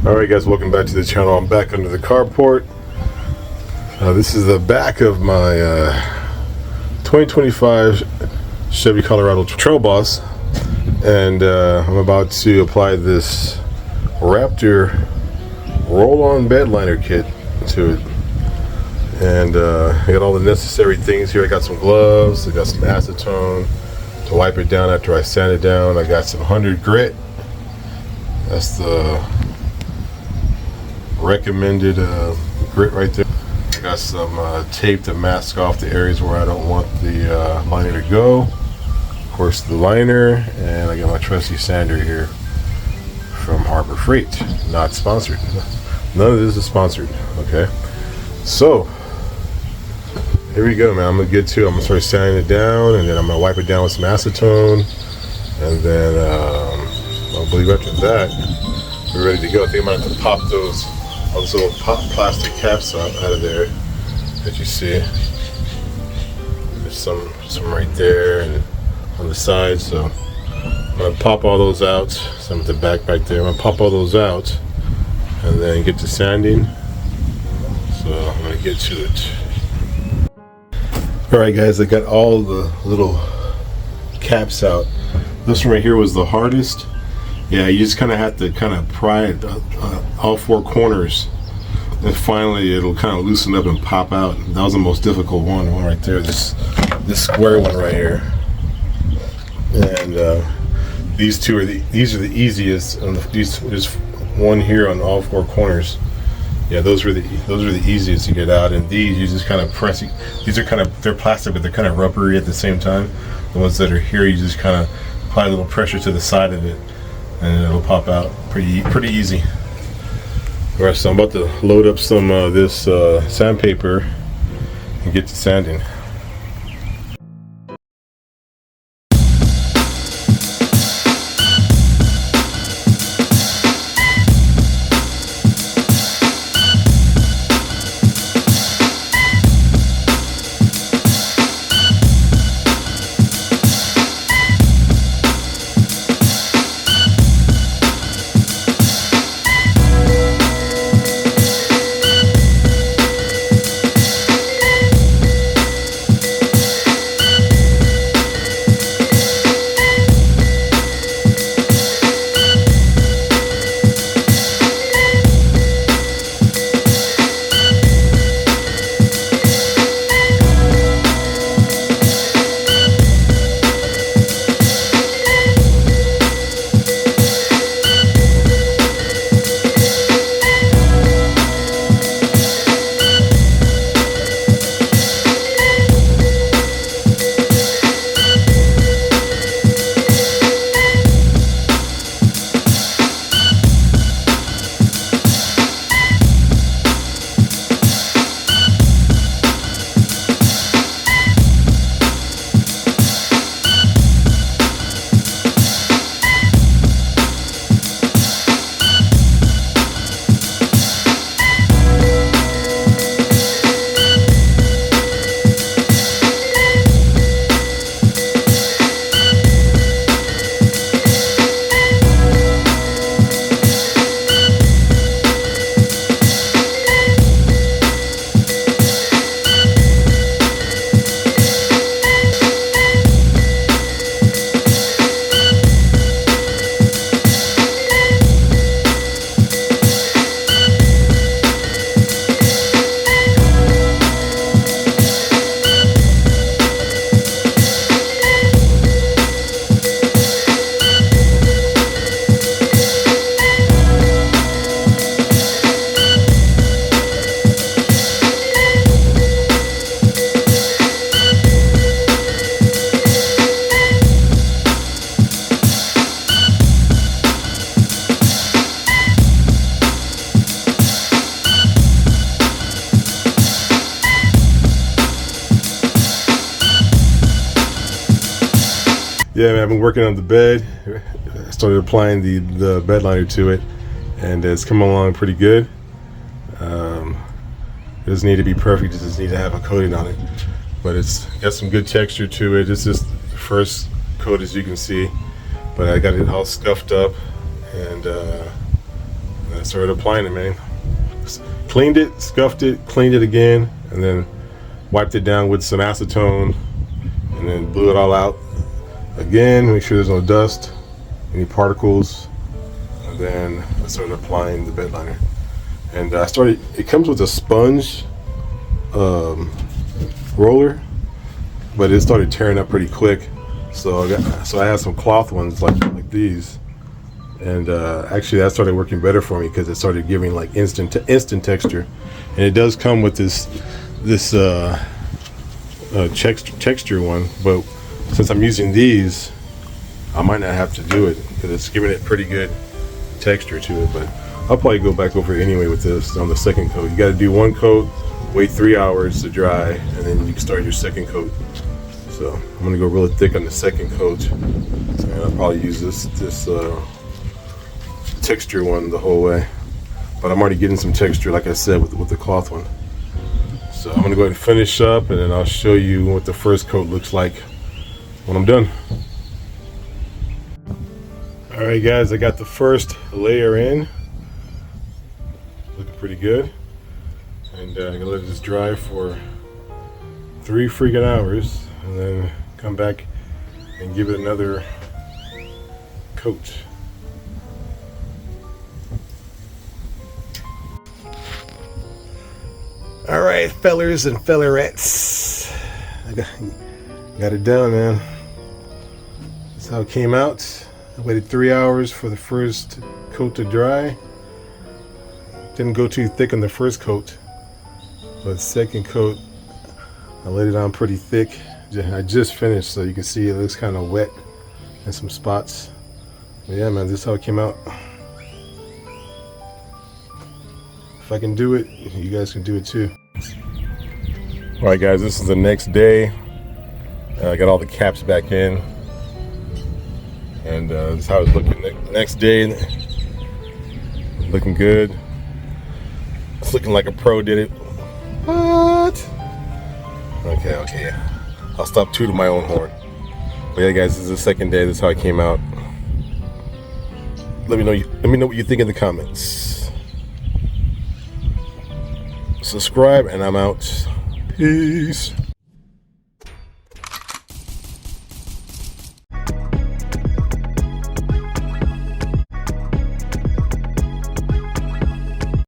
Alright guys, welcome back to the channel. I'm back under the carport. This is the back of my 2025 Chevy Colorado Trail Boss, and I'm about to apply this Raptor Roll On Bedliner kit to it. And I got all the necessary things here. I got some gloves, I got some acetone to wipe it down after I sand it down. I got some 100 grit. That's the recommended grit right there. I got some tape to mask off the areas where I don't want the liner to go. Of course, the liner, and I got my trusty sander here from Harbor Freight. Not sponsored. None of this is sponsored. Okay, so here we go, man. I'm gonna get to it. I'm gonna start sanding it down, and then I'm gonna wipe it down with some acetone, and then I believe after that we're ready to go. I think I'm gonna have to pop all those little plastic caps out of there that you see. There's some right there and on the side, so I'm gonna pop all those out. Some at the back there. I'm gonna pop all those out and then get to sanding. So I'm gonna get to it. All right, guys, I got all the little caps out. This one right here was the hardest. Yeah, you just kind of have to pry it all four corners, and finally it'll kind of loosen up and pop out. That was the most difficult one right there. This square one right here, and these are the easiest. And there's one here on all four corners. Yeah, those are the easiest to get out. And these you just kind of press. These are they're plastic, but they're kind of rubbery at the same time. The ones that are here, you just kind of apply a little pressure to the side of it, and it'll pop out pretty easy. All right, so I'm about to load up some this sandpaper and get to sanding. Yeah, man, I've been working on the bed. I started applying the bed liner to it, and it's coming along pretty good. It doesn't need to be perfect, it just needs to have a coating on it. But it's got some good texture to it. It's just the first coat, as you can see, but I got it all scuffed up, and started applying it, man. Cleaned it, scuffed it, cleaned it again, and then wiped it down with some acetone, and then blew it all out again, make sure there's no dust, any particles, and then I started applying the bed liner. And it comes with a sponge roller, but it started tearing up pretty quick, so I had some cloth ones like these, and actually that started working better for me because it started giving like instant texture. And it does come with this texture one, but since I'm using these, I might not have to do it because it's giving it pretty good texture to it. But I'll probably go back over it anyway with this on the second coat. You got to do one coat, wait 3 hours to dry, and then you can start your second coat. So I'm gonna go really thick on the second coat, and I'll probably use this texture one the whole way. But I'm already getting some texture, like I said, with the cloth one. So I'm gonna go ahead and finish up, and then I'll show you what the first coat looks like when I'm done. All right, guys, I got the first layer in. Looking pretty good. And I'm gonna let this dry for 3 freaking hours, and then come back and give it another coat. All right, fellers and fellerettes, I got it done, man. That's how it came out. I waited 3 hours for the first coat to dry. Didn't go too thick on the first coat, but second coat, I laid it on pretty thick. I just finished, so you can see it looks kind of wet in some spots. But yeah, man, this is how it came out. If I can do it, you guys can do it too. All right, guys, this is the next day. I got all the caps back in, and this is how it's looking next day. Looking good. It's looking like a pro did it. What? Okay. I'll stop tooting my own horn. But yeah, guys, this is the second day. This is how it came out. Let me know what you think in the comments. Subscribe, and I'm out. Peace.